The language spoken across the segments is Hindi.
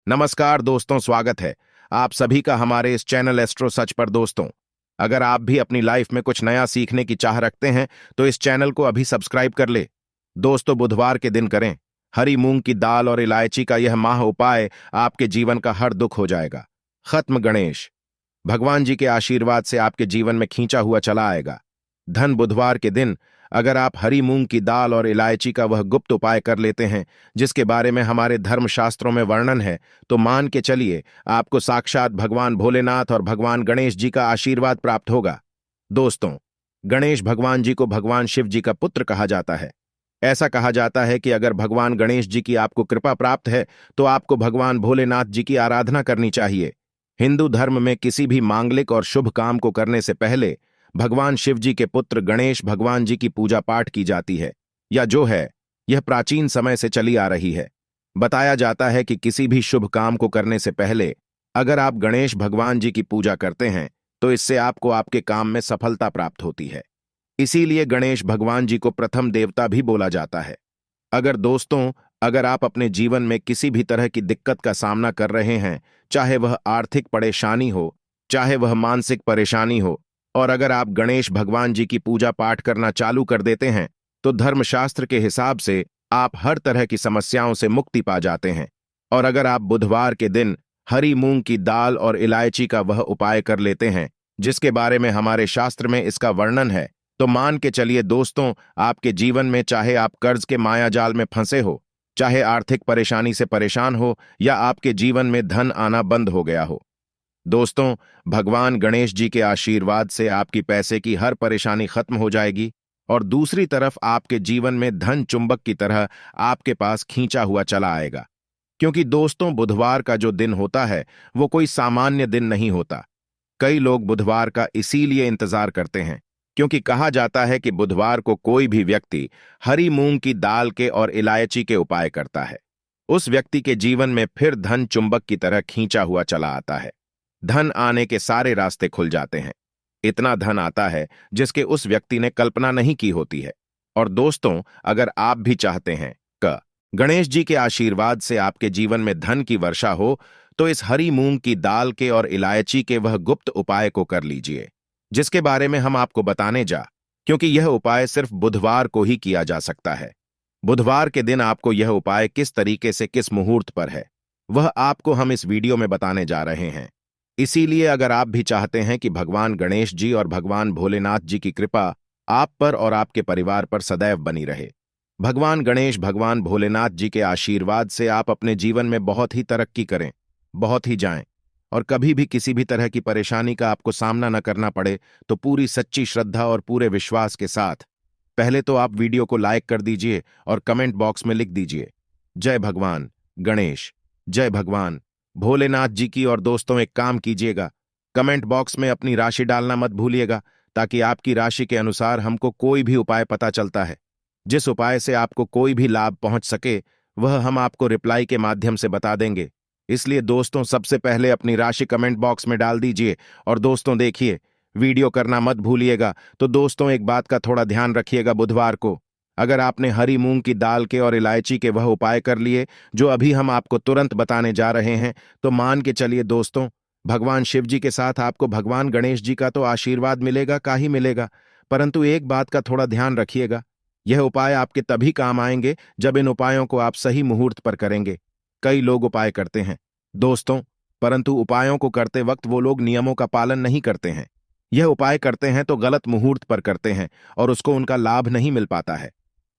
नमस्कार दोस्तों, स्वागत है आप सभी का हमारे इस चैनल एस्ट्रो सच पर। दोस्तों, अगर आप भी अपनी लाइफ में कुछ नया सीखने की चाह रखते हैं तो इस चैनल को अभी सब्सक्राइब कर ले। दोस्तों, बुधवार के दिन करें हरी मूंग की दाल और इलायची का यह माह उपाय, आपके जीवन का हर दुख हो जाएगा खत्म। गणेश भगवान जी के आशीर्वाद से आपके जीवन में खींचा हुआ चला आएगा धन। बुधवार के दिन अगर आप हरी मूंग की दाल और इलायची का वह गुप्त उपाय कर लेते हैं जिसके बारे में हमारे धर्मशास्त्रों में वर्णन है, तो मान के चलिए आपको साक्षात भगवान भोलेनाथ और भगवान गणेश जी का आशीर्वाद प्राप्त होगा। दोस्तों, गणेश भगवान जी को भगवान शिव जी का पुत्र कहा जाता है। ऐसा कहा जाता है कि अगर भगवान गणेश जी की आपको कृपा प्राप्त है तो आपको भगवान भोलेनाथ जी की आराधना करनी चाहिए। हिंदू धर्म में किसी भी मांगलिक और शुभ काम को करने से पहले भगवान शिव जी के पुत्र गणेश भगवान जी की पूजा पाठ की जाती है, या जो है यह प्राचीन समय से चली आ रही है। बताया जाता है कि किसी भी शुभ काम को करने से पहले अगर आप गणेश भगवान जी की पूजा करते हैं तो इससे आपको आपके काम में सफलता प्राप्त होती है। इसीलिए गणेश भगवान जी को प्रथम देवता भी बोला जाता है। अगर आप अपने जीवन में किसी भी तरह की दिक्कत का सामना कर रहे हैं, चाहे वह आर्थिक परेशानी हो, चाहे वह मानसिक परेशानी हो, और अगर आप गणेश भगवान जी की पूजा पाठ करना चालू कर देते हैं तो धर्मशास्त्र के हिसाब से आप हर तरह की समस्याओं से मुक्ति पा जाते हैं। और अगर आप बुधवार के दिन हरी मूंग की दाल और इलायची का वह उपाय कर लेते हैं जिसके बारे में हमारे शास्त्र में इसका वर्णन है, तो मान के चलिए दोस्तों, आपके जीवन में चाहे आप कर्ज के मायाजाल में फंसे हो, चाहे आर्थिक परेशानी से परेशान हो, या आपके जीवन में धन आना बंद हो गया हो, दोस्तों, भगवान गणेश जी के आशीर्वाद से आपकी पैसे की हर परेशानी खत्म हो जाएगी और दूसरी तरफ आपके जीवन में धन चुंबक की तरह आपके पास खींचा हुआ चला आएगा। क्योंकि दोस्तों, बुधवार का जो दिन होता है वो कोई सामान्य दिन नहीं होता। कई लोग बुधवार का इसीलिए इंतजार करते हैं क्योंकि कहा जाता है कि बुधवार को कोई भी व्यक्ति हरी मूंग की दाल के और इलायची के उपाय करता है, उस व्यक्ति के जीवन में फिर धन चुंबक की तरह खींचा हुआ चला आता है। धन आने के सारे रास्ते खुल जाते हैं। इतना धन आता है जिसके उस व्यक्ति ने कल्पना नहीं की होती है। और दोस्तों, अगर आप भी चाहते हैं कि गणेश जी के आशीर्वाद से आपके जीवन में धन की वर्षा हो, तो इस हरी मूंग की दाल के और इलायची के वह गुप्त उपाय को कर लीजिए जिसके बारे में हम आपको बताने क्योंकि यह उपाय सिर्फ बुधवार को ही किया जा सकता है। बुधवार के दिन आपको यह उपाय किस तरीके से किस मुहूर्त पर है वह आपको हम इस वीडियो में बताने जा रहे हैं। इसीलिए अगर आप भी चाहते हैं कि भगवान गणेश जी और भगवान भोलेनाथ जी की कृपा आप पर और आपके परिवार पर सदैव बनी रहे, भगवान गणेश भगवान भोलेनाथ जी के आशीर्वाद से आप अपने जीवन में बहुत ही तरक्की करें, बहुत ही जाएं, और कभी भी किसी भी तरह की परेशानी का आपको सामना न करना पड़े, तो पूरी सच्ची श्रद्धा और पूरे विश्वास के साथ पहले तो आप वीडियो को लाइक कर दीजिए और कमेंट बॉक्स में लिख दीजिए जय भगवान गणेश, जय भगवान भोलेनाथ जी की। और दोस्तों, एक काम कीजिएगा, कमेंट बॉक्स में अपनी राशि डालना मत भूलिएगा, ताकि आपकी राशि के अनुसार हमको कोई भी उपाय पता चलता है। जिस उपाय से आपको कोई भी लाभ पहुंच सके वह हम आपको रिप्लाई के माध्यम से बता देंगे। इसलिए दोस्तों, सबसे पहले अपनी राशि कमेंट बॉक्स में डाल दीजिए। और दोस्तों देखिए, वीडियो करना मत भूलिएगा। तो दोस्तों, एक बात का थोड़ा ध्यान रखिएगा, बुधवार को अगर आपने हरी मूंग की दाल के और इलायची के वह उपाय कर लिए जो अभी हम आपको तुरंत बताने जा रहे हैं, तो मान के चलिए दोस्तों, भगवान शिव जी के साथ आपको भगवान गणेश जी का तो आशीर्वाद मिलेगा का ही मिलेगा, परंतु एक बात का थोड़ा ध्यान रखिएगा, यह उपाय आपके तभी काम आएंगे जब इन उपायों को आप सही मुहूर्त पर करेंगे। कई लोग उपाय करते हैं दोस्तों, परंतु उपायों को करते वक्त वो लोग नियमों का पालन नहीं करते हैं। यह उपाय करते हैं तो गलत मुहूर्त पर करते हैं और उसको उनका लाभ नहीं मिल पाता है।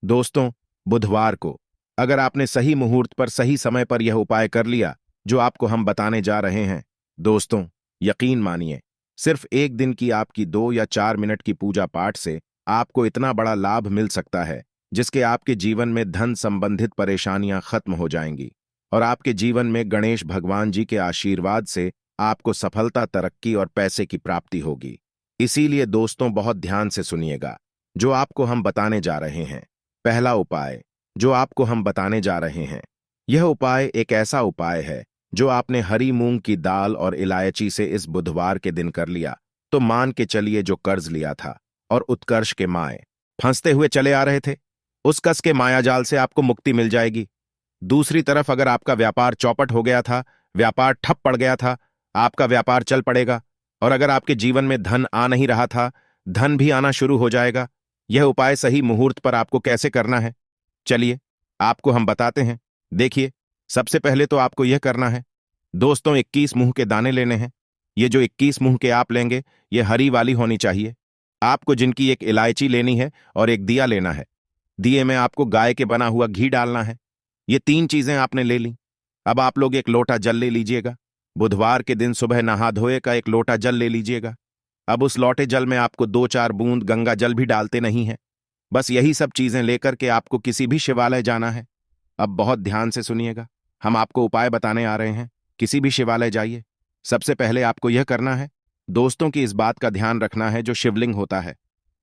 दोस्तों, बुधवार को अगर आपने सही मुहूर्त पर सही समय पर यह उपाय कर लिया जो आपको हम बताने जा रहे हैं, दोस्तों यकीन मानिए, सिर्फ एक दिन की आपकी 2 या 4 मिनट की पूजा पाठ से आपको इतना बड़ा लाभ मिल सकता है जिसके आपके जीवन में धन संबंधित परेशानियां खत्म हो जाएंगी और आपके जीवन में गणेश भगवान जी के आशीर्वाद से आपको सफलता, तरक्की और पैसे की प्राप्ति होगी। इसीलिए दोस्तों, बहुत ध्यान से सुनिएगा जो आपको हम बताने जा रहे हैं। पहला उपाय जो आपको हम बताने जा रहे हैं, यह उपाय एक ऐसा उपाय है जो आपने हरी मूंग की दाल और इलायची से इस बुधवार के दिन कर लिया, तो मान के चलिए जो कर्ज लिया था और उत्कर्ष के माए फंसते हुए चले आ रहे थे, उस कस के मायाजाल से आपको मुक्ति मिल जाएगी। दूसरी तरफ अगर आपका व्यापार चौपट हो गया था, व्यापार ठप पड़ गया था, आपका व्यापार चल पड़ेगा। और अगर आपके जीवन में धन आ नहीं रहा था, धन भी आना शुरू हो जाएगा। यह उपाय सही मुहूर्त पर आपको कैसे करना है, चलिए आपको हम बताते हैं। देखिए, सबसे पहले तो आपको यह करना है दोस्तों, 21 मुंह के दाने लेने हैं। ये जो 21 मुंह के आप लेंगे, ये हरी वाली होनी चाहिए। आपको जिनकी एक इलायची लेनी है और एक दिया लेना है। दिए में आपको गाय के बना हुआ घी डालना है। ये 3 चीजें आपने ले ली। अब आप लोग एक लोटा जल ले लीजिएगा। बुधवार के दिन सुबह नहा धोए का एक लोटा जल ले लीजिएगा। अब उस लौटे जल में आपको 2-4 बूंद गंगा जल भी डालते नहीं है। बस यही सब चीजें लेकर के आपको किसी भी शिवालय जाना है। अब बहुत ध्यान से सुनिएगा, हम आपको उपाय बताने आ रहे हैं। किसी भी शिवालय जाइए। सबसे पहले आपको यह करना है दोस्तों की इस बात का ध्यान रखना है, जो शिवलिंग होता है,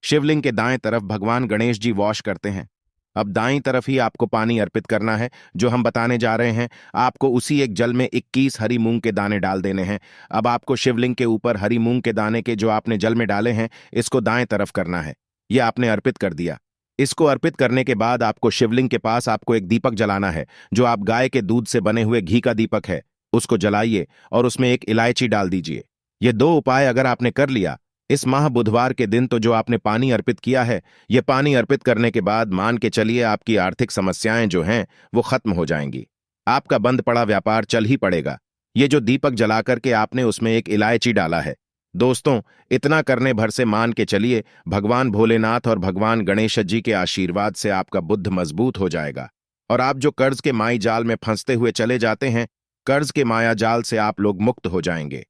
शिवलिंग के दाएं तरफ भगवान गणेश जी वॉश करते हैं। अब दाईं तरफ ही आपको पानी अर्पित करना है। जो हम बताने जा रहे हैं, आपको उसी एक जल में 21 हरी मूंग के दाने डाल देने हैं। अब आपको शिवलिंग के ऊपर हरी मूंग के दाने के जो आपने जल में डाले हैं, इसको दाएं तरफ करना है। यह आपने अर्पित कर दिया। इसको अर्पित करने के बाद आपको शिवलिंग के पास आपको एक दीपक जलाना है, जो आप गाय के दूध से बने हुए घी का दीपक है। उसको जलाइए और उसमें एक इलायची डाल दीजिए। ये 2 उपाय अगर आपने कर लिया इस माह बुधवार के दिन, तो जो आपने पानी अर्पित किया है, ये पानी अर्पित करने के बाद मान के चलिए आपकी आर्थिक समस्याएं जो हैं वो खत्म हो जाएंगी। आपका बंद पड़ा व्यापार चल ही पड़ेगा। ये जो दीपक जला करके आपने उसमें एक इलायची डाला है दोस्तों, इतना करने भर से मान के चलिए भगवान भोलेनाथ और भगवान गणेश जी के आशीर्वाद से आपका बुद्ध मजबूत हो जाएगा। और आप जो कर्ज के माई जाल में फंसते हुए चले जाते हैं, कर्ज के माया जाल से आप लोग मुक्त हो जाएंगे।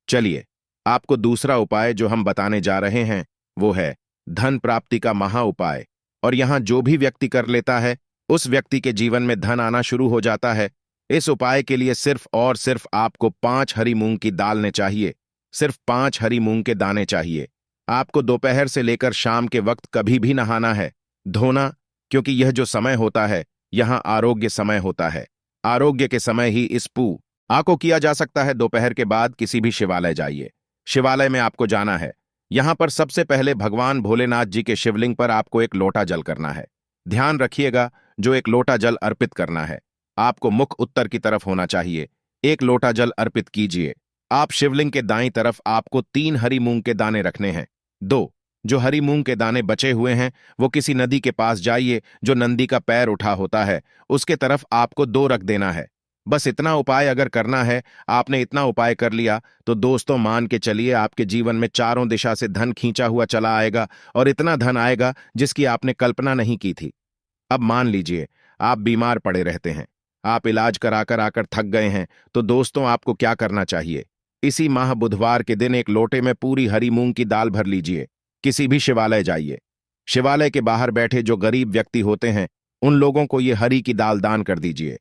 चलिए आपको दूसरा उपाय जो हम बताने जा रहे हैं, वो है धन प्राप्ति का महा उपाय। और यहां जो भी व्यक्ति कर लेता है, उस व्यक्ति के जीवन में धन आना शुरू हो जाता है। इस उपाय के लिए सिर्फ और सिर्फ आपको 5 हरी मूंग की दाल ने चाहिए। सिर्फ 5 हरी मूंग के दाने चाहिए। आपको दोपहर से लेकर शाम के वक्त कभी भी नहाना है, धोना, क्योंकि यह जो समय होता है, यहां आरोग्य समय होता है। आरोग्य के समय ही इस पूजा को किया जा सकता है। दोपहर के बाद किसी भी शिवालय जाइए। शिवालय में आपको जाना है। यहां पर सबसे पहले भगवान भोलेनाथ जी के शिवलिंग पर आपको एक लोटा जल करना है। ध्यान रखिएगा, जो एक लोटा जल अर्पित करना है, आपको मुख उत्तर की तरफ होना चाहिए। एक लोटा जल अर्पित कीजिए। आप शिवलिंग के दाईं तरफ आपको 3 हरी मूंग के दाने रखने हैं। 2 जो हरी मूंग के दाने बचे हुए हैं, वो किसी नदी के पास जाइए, जो नंदी का पैर उठा होता है, उसके तरफ आपको 2 रख देना है। बस इतना उपाय अगर करना है, आपने इतना उपाय कर लिया, तो दोस्तों मान के चलिए आपके जीवन में चारों दिशा से धन खींचा हुआ चला आएगा। और इतना धन आएगा जिसकी आपने कल्पना नहीं की थी। अब मान लीजिए आप बीमार पड़े रहते हैं, आप इलाज कराकर आकर थक गए हैं, तो दोस्तों आपको क्या करना चाहिए, इसी माह बुधवार के दिन एक लोटे में पूरी हरी मूंग की दाल भर लीजिए। किसी भी शिवालय जाइए। शिवालय के बाहर बैठे जो गरीब व्यक्ति होते हैं, उन लोगों को ये हरी की दाल दान कर दीजिए।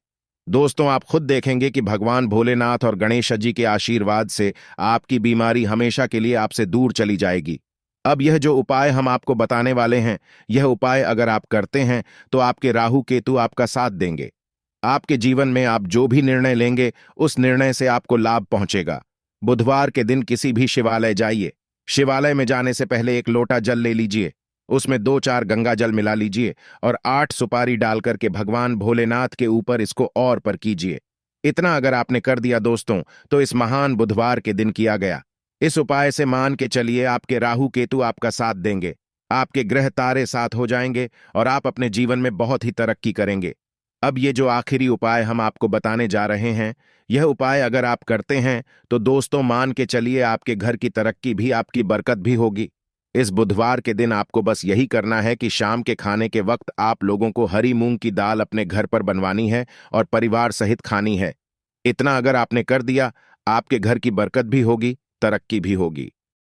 दोस्तों आप खुद देखेंगे कि भगवान भोलेनाथ और गणेश जी के आशीर्वाद से आपकी बीमारी हमेशा के लिए आपसे दूर चली जाएगी। अब यह जो उपाय हम आपको बताने वाले हैं, यह उपाय अगर आप करते हैं, तो आपके राहु केतु आपका साथ देंगे। आपके जीवन में आप जो भी निर्णय लेंगे, उस निर्णय से आपको लाभ पहुंचेगा। बुधवार के दिन किसी भी शिवालय जाइए। शिवालय में जाने से पहले एक लोटा जल ले लीजिए, उसमें 2-4 गंगा जल मिला लीजिए और 8 सुपारी डाल करके भगवान भोलेनाथ के ऊपर इसको और पर कीजिए। इतना अगर आपने कर दिया दोस्तों, तो इस महान बुधवार के दिन किया गया इस उपाय से मान के चलिए आपके राहु केतु आपका साथ देंगे, आपके ग्रह तारे साथ हो जाएंगे और आप अपने जीवन में बहुत ही तरक्की करेंगे। अब ये जो आखिरी उपाय हम आपको बताने जा रहे हैं, यह उपाय अगर आप करते हैं, तो दोस्तों मान के चलिए आपके घर की तरक्की भी, आपकी बरकत भी होगी। इस बुधवार के दिन आपको बस यही करना है कि शाम के खाने के वक्त आप लोगों को हरी मूंग की दाल अपने घर पर बनवानी है और परिवार सहित खानी है। इतना अगर आपने कर दिया, आपके घर की बरकत भी होगी, तरक्की भी होगी।